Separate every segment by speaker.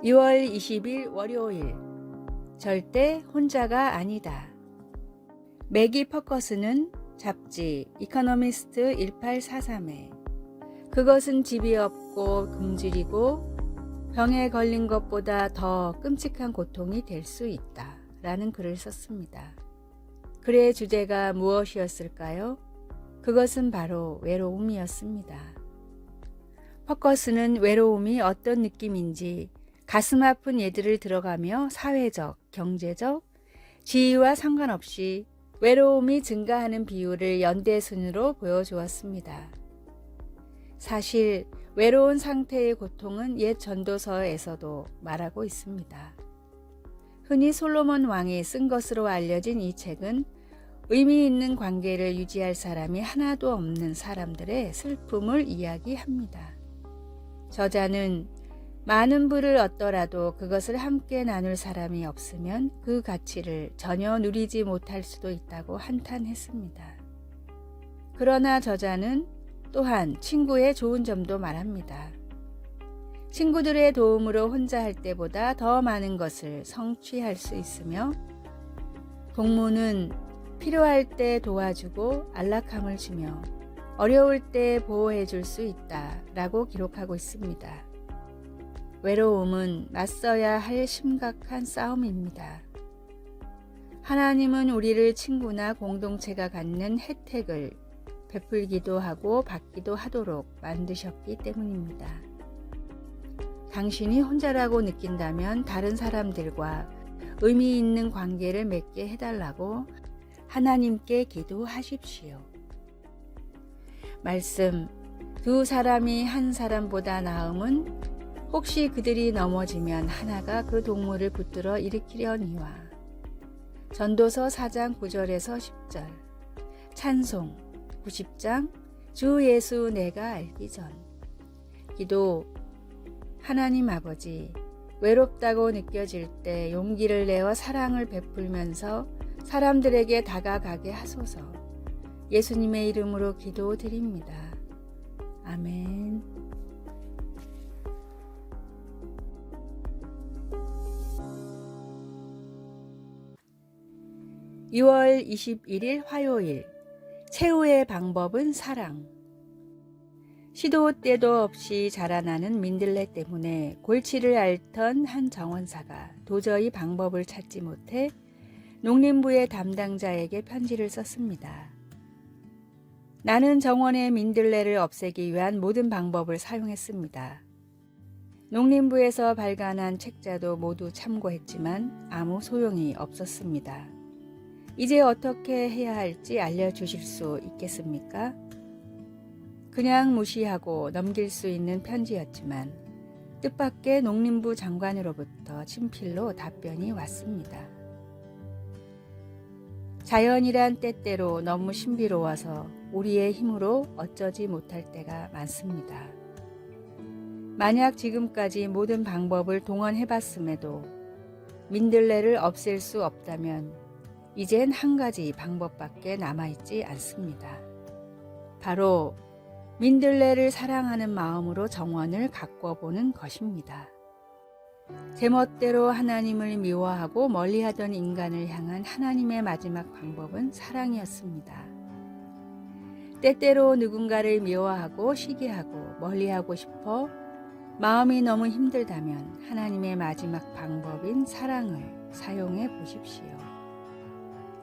Speaker 1: 2월 20일 월요일. 절대 혼자가 아니다. 매기 퍼커슨은 잡지 이코노미스트 1843에 그것은 집이 없고 굶주리고 병에 걸린 것보다 더 끔찍한 고통이 될 수 있다 라는 글을 썼습니다. 글의 주제가 무엇이었을까요? 그것은 바로 외로움이었습니다. 퍼커슨은 외로움이 어떤 느낌인지 가슴 아픈 예들을 들어가며 사회적, 경제적, 지위와 상관없이 외로움이 증가하는 비율을 연대순으로 보여주었습니다. 사실 외로운 상태의 고통은 옛 전도서에서도 말하고 있습니다. 흔히 솔로몬 왕이 쓴 것으로 알려진 이 책은 의미 있는 관계를 유지할 사람이 하나도 없는 사람들의 슬픔을 이야기합니다. 저자는 많은 부를 얻더라도 그것을 함께 나눌 사람이 없으면 그 가치를 전혀 누리지 못할 수도 있다고 한탄했습니다. 그러나 저자는 또한 친구의 좋은 점도 말합니다. 친구들의 도움으로 혼자 할 때보다 더 많은 것을 성취할 수 있으며 동무는 필요할 때 도와주고 안락함을 주며 어려울 때 보호해 줄 수 있다 라고 기록하고 있습니다. 외로움은 맞서야 할 심각한 싸움입니다. 하나님은 우리를 친구나 공동체가 갖는 혜택을 베풀기도 하고 받기도 하도록 만드셨기 때문입니다. 당신이 혼자라고 느낀다면 다른 사람들과 의미 있는 관계를 맺게 해달라고 하나님께 기도하십시오. 말씀, 두 사람이 한 사람보다 나음은 혹시 그들이 넘어지면 하나가 그 동물을 붙들어 일으키려니와. 전도서 4장 9절에서 10절. 찬송 90장 주 예수 내가 알기 전. 기도. 하나님 아버지, 외롭다고 느껴질 때 용기를 내어 사랑을 베풀면서 사람들에게 다가가게 하소서. 예수님의 이름으로 기도드립니다. 아멘. 2월 21일 화요일. 최후의 방법은 사랑. 시도 때도 없이 자라나는 민들레 때문에 골치를 앓던 한 정원사가 도저히 방법을 찾지 못해 농림부의 담당자에게 편지를 썼습니다. 나는 정원의 민들레를 없애기 위한 모든 방법을 사용했습니다. 농림부에서 발간한 책자도 모두 참고했지만 아무 소용이 없었습니다. 이제 어떻게 해야 할지 알려주실 수 있겠습니까? 그냥 무시하고 넘길 수 있는 편지였지만 뜻밖의 농림부 장관으로부터 친필로 답변이 왔습니다. 자연이란 때때로 너무 신비로워서 우리의 힘으로 어쩌지 못할 때가 많습니다. 만약 지금까지 모든 방법을 동원해봤음에도 민들레를 없앨 수 없다면 이젠 한 가지 방법밖에 남아있지 않습니다. 바로 민들레를 사랑하는 마음으로 정원을 가꿔보는 것입니다. 제멋대로 하나님을 미워하고 멀리하던 인간을 향한 하나님의 마지막 방법은 사랑이었습니다. 때때로 누군가를 미워하고 시기하고 멀리하고 싶어 마음이 너무 힘들다면 하나님의 마지막 방법인 사랑을 사용해 보십시오.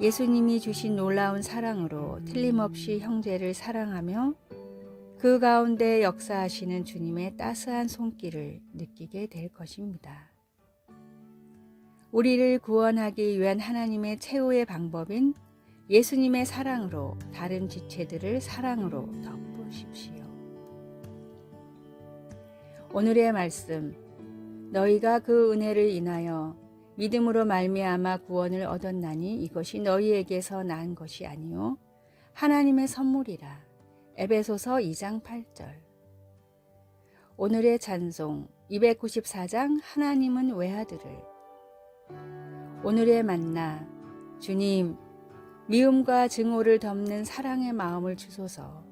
Speaker 1: 예수님이 주신 놀라운 사랑으로 틀림없이 형제를 사랑하며 그 가운데 역사하시는 주님의 따스한 손길을 느끼게 될 것입니다. 우리를 구원하기 위한 하나님의 최후의 방법인 예수님의 사랑으로 다른 지체들을 사랑으로 덮으십시오. 오늘의 말씀, 너희가 그 은혜를 인하여 믿음으로 말미암아 구원을 얻었나니 이것이 너희에게서 난 것이 아니요 하나님의 선물이라. 에베소서 2장 8절. 오늘의 찬송 294장 하나님은 외아들을. 오늘의 만나, 주님 미움과 증오를 덮는 사랑의 마음을 주소서.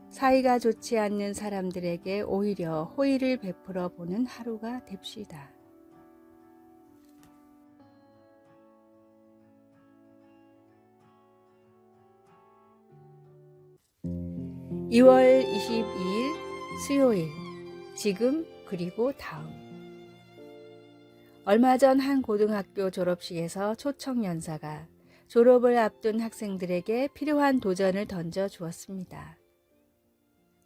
Speaker 1: 사이가 좋지 않는 사람들에게 오히려 호의를 베풀어 보는 하루가 됩시다. 2월 22일 수요일. 지금 그리고 다음. 얼마 전 한 고등학교 졸업식에서 초청 연사가 졸업을 앞둔 학생들에게 필요한 도전을 던져 주었습니다.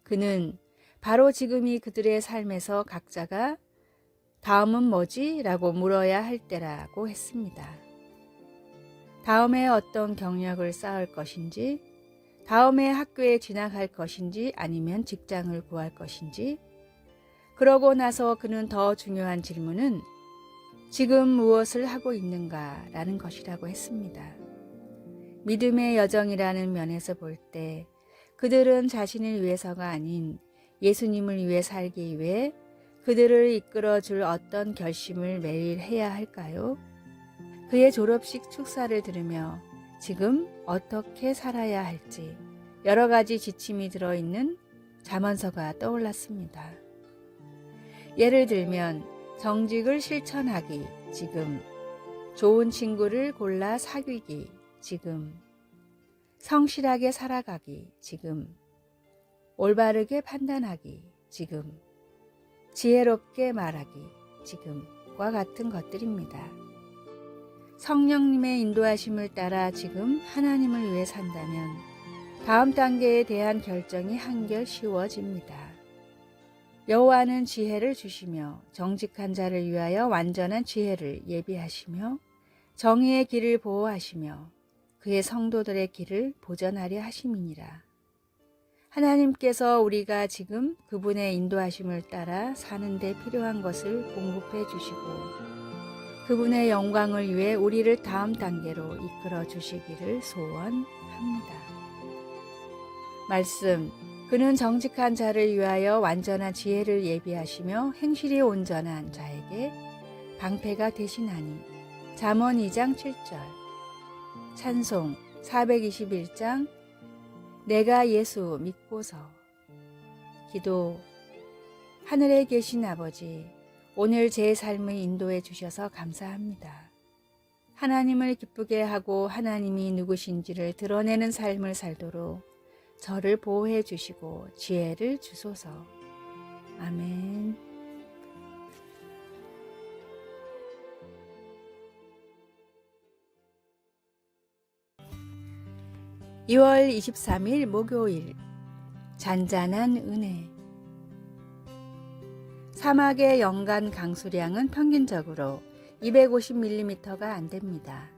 Speaker 1: 그는 바로 지금이 그들의 삶에서 각자가 다음은 뭐지? 라고 물어야 할 때라고 했습니다. 다음에 어떤 경력을 쌓을 것인지, 다음에 학교에 진학할 것인지 아니면 직장을 구할 것인지, 그러고 나서 그는 더 중요한 질문은 지금 무엇을 하고 있는가 라는 것이라고 했습니다. 믿음의 여정이라는 면에서 볼 때 그들은 자신을 위해서가 아닌 예수님을 위해 살기 위해 그들을 이끌어 줄 어떤 결심을 매일 해야 할까요? 그의 졸업식 축사를 들으며 지금 어떻게 살아야 할지 여러 가지 지침이 들어있는 잠언서가 떠올랐습니다. 예를 들면 정직을 실천하기 지금, 좋은 친구를 골라 사귀기 지금, 성실하게 살아가기 지금, 올바르게 판단하기 지금, 지혜롭게 말하기 지금과 같은 것들입니다. 성령님의 인도하심을 따라 지금 하나님을 위해 산다면 다음 단계에 대한 결정이 한결 쉬워집니다. 여호와는 지혜를 주시며 정직한 자를 위하여 완전한 지혜를 예비하시며 정의의 길을 보호하시며 그의 성도들의 길을 보전하려 하심이니라. 하나님께서 우리가 지금 그분의 인도하심을 따라 사는 데 필요한 것을 공급해 주시고 그분의 영광을 위해 우리를 다음 단계로 이끌어 주시기를 소원합니다. 말씀, 그는 정직한 자를 위하여 완전한 지혜를 예비하시며 행실이 온전한 자에게 방패가 되시나니. 잠언 2장 7절. 찬송 421장 내가 예수 믿고서. 기도. 하늘에 계신 아버지, 오늘 제 삶을 인도해 주셔서 감사합니다. 하나님을 기쁘게 하고 하나님이 누구신지를 드러내는 삶을 살도록 저를 보호해 주시고 지혜를 주소서. 아멘. (2월 23일) 목요일. 잔잔한 은혜. 사막의 연간 강수량은 평균적으로 250mm가 안 됩니다.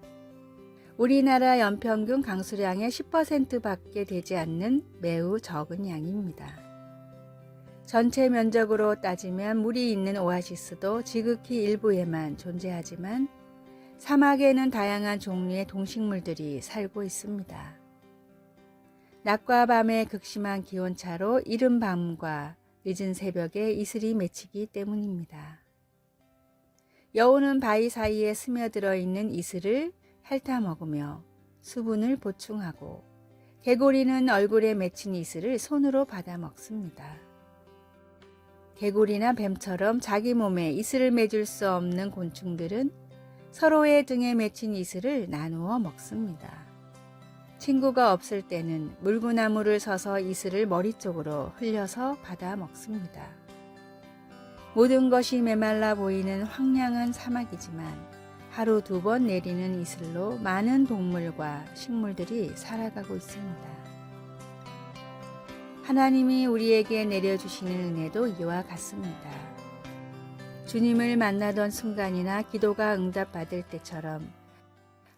Speaker 1: 우리나라 연평균 강수량의 10%밖에 되지 않는 매우 적은 양입니다. 전체 면적으로 따지면 물이 있는 오아시스도 지극히 일부에만 존재하지만 사막에는 다양한 종류의 동식물들이 살고 있습니다. 낮과 밤의 극심한 기온차로 이른 밤과 늦은 새벽에 이슬이 맺히기 때문입니다. 여우는 바위 사이에 스며들어 있는 이슬을 핥아 먹으며 수분을 보충하고 개구리는 얼굴에 맺힌 이슬을 손으로 받아 먹습니다. 개구리나 뱀처럼 자기 몸에 이슬을 맺을 수 없는 곤충들은 서로의 등에 맺힌 이슬을 나누어 먹습니다. 친구가 없을 때는 물구나무를 서서 이슬을 머리 쪽으로 흘려서 받아 먹습니다. 모든 것이 메말라 보이는 황량한 사막이지만 하루 2번 내리는 이슬로 많은 동물과 식물들이 살아가고 있습니다. 하나님이 우리에게 내려주시는 은혜도 이와 같습니다. 주님을 만나던 순간이나 기도가 응답받을 때처럼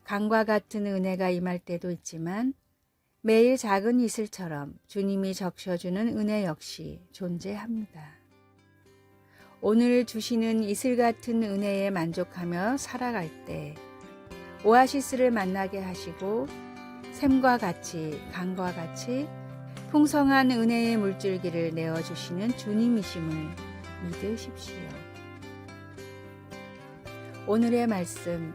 Speaker 1: 강과 같은 은혜가 임할 때도 있지만 매일 작은 이슬처럼 주님이 적셔주는 은혜 역시 존재합니다. 오늘 주시는 이슬 같은 은혜에 만족하며 살아갈 때 오아시스를 만나게 하시고 샘과 같이 강과 같이 풍성한 은혜의 물줄기를 내어주시는 주님이심을 믿으십시오. 오늘의 말씀.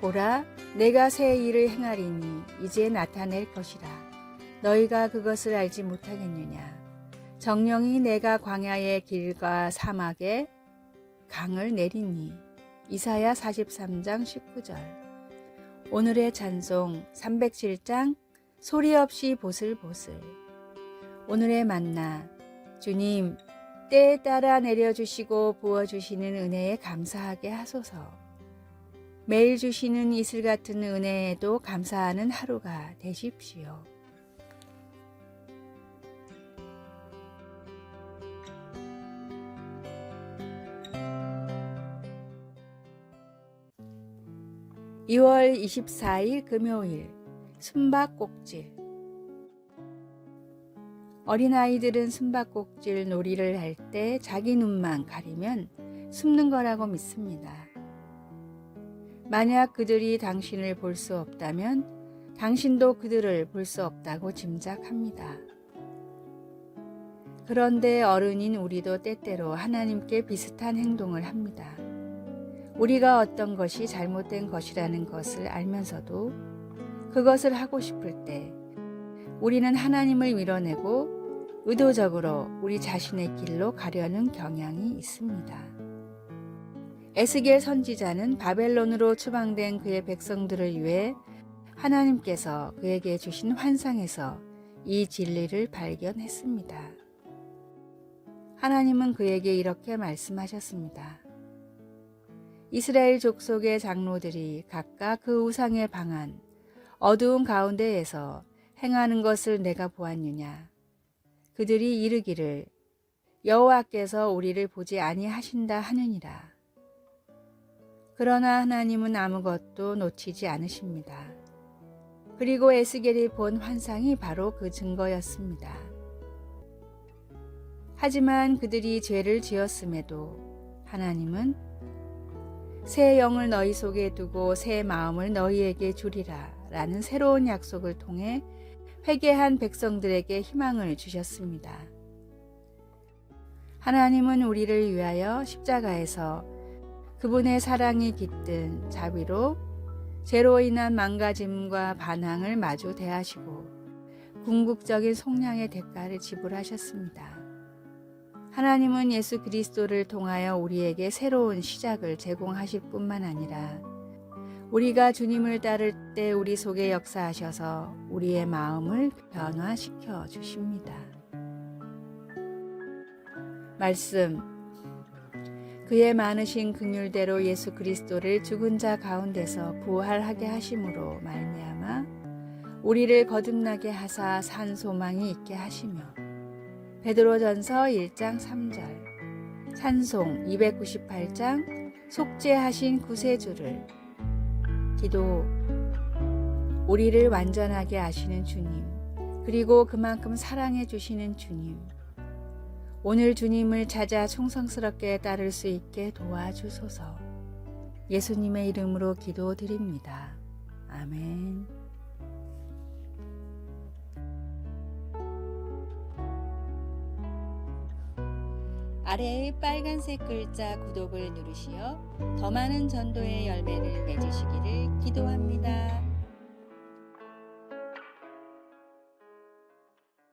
Speaker 1: 보라, 내가 새 일을 행하리니 이제 나타낼 것이라. 너희가 그것을 알지 못하겠느냐. 정령이 내가 광야의 길과 사막에 강을 내리니. 이사야 43장 19절. 오늘의 찬송 307장 소리 없이 보슬보슬. 오늘의 만나, 주님, 때에 따라 내려주시고 부어주시는 은혜에 감사하게 하소서. 매일 주시는 이슬 같은 은혜에도 감사하는 하루가 되십시오. (2월 24일) 금요일 숨바꼭질. 어린아이들은 숨바꼭질 놀이를 할 때 자기 눈만 가리면 숨는 거라고 믿습니다. 만약 그들이 당신을 볼 수 없다면 당신도 그들을 볼 수 없다고 짐작합니다. 그런데 어른인 우리도 때때로 하나님께 비슷한 행동을 합니다. 우리가 어떤 것이 잘못된 것이라는 것을 알면서도 그것을 하고 싶을 때 우리는 하나님을 밀어내고 의도적으로 우리 자신의 길로 가려는 경향이 있습니다. 에스겔 선지자는 바벨론으로 추방된 그의 백성들을 위해 하나님께서 그에게 주신 환상에서 이 진리를 발견했습니다. 하나님은 그에게 이렇게 말씀하셨습니다. 이스라엘 족속의 장로들이 각각 그 우상에 방한 어두운 가운데에서 행하는 것을 내가 보았느냐. 그들이 이르기를 여호와께서 우리를 보지 아니하신다 하느니라. 그러나 하나님은 아무것도 놓치지 않으십니다. 그리고 에스겔이 본 환상이 바로 그 증거였습니다. 하지만 그들이 죄를 지었음에도 하나님은 새 영을 너희 속에 두고 새 마음을 너희에게 주리라 라는 새로운 약속을 통해 회개한 백성들에게 희망을 주셨습니다. 하나님은 우리를 위하여 십자가에서 그분의 사랑이 깃든 자비로 죄로 인한 망가짐과 반항을 마주 대하시고 궁극적인 속량의 대가를 지불하셨습니다. 하나님은 예수 그리스도를 통하여 우리에게 새로운 시작을 제공하실 뿐만 아니라 우리가 주님을 따를 때 우리 속에 역사하셔서 우리의 마음을 변화시켜 주십니다. 말씀. 그의 많으신 긍휼대로 예수 그리스도를 죽은 자 가운데서 부활하게 하심으로 말미암아 우리를 거듭나게 하사 산 소망이 있게 하시며 베드로전서 1장 3절 찬송 298장 속죄하신 구세주를 기도. 우리를 완전하게 아시는 주님, 그리고 그만큼 사랑해 주시는 주님, 오늘 주님을 찾아 충성스럽게 따를 수 있게 도와주소서. 예수님의 이름으로 기도드립니다. 아멘. 아래의 빨간색 글자 구독을 누르시어 더 많은 전도의 열매를 맺으시기를 기도합니다.